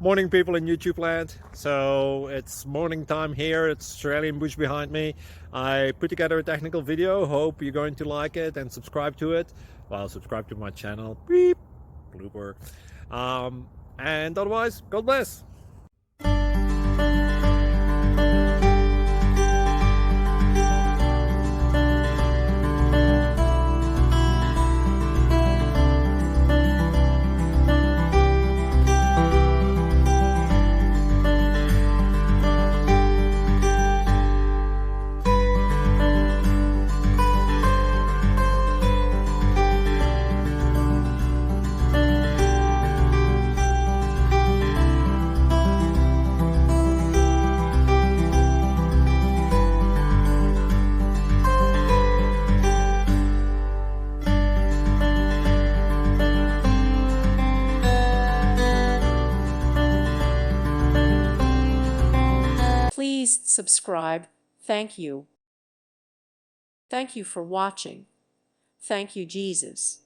Morning, people in YouTube land. So it's morning time here. It's Australian bush behind me. I put together a technical video. Hope you're going to like it and subscribe to it. Well, subscribe to my channel. Beep. Blooper. And otherwise, God bless. Please subscribe. Thank you. Thank you for watching. Thank you, Jesus.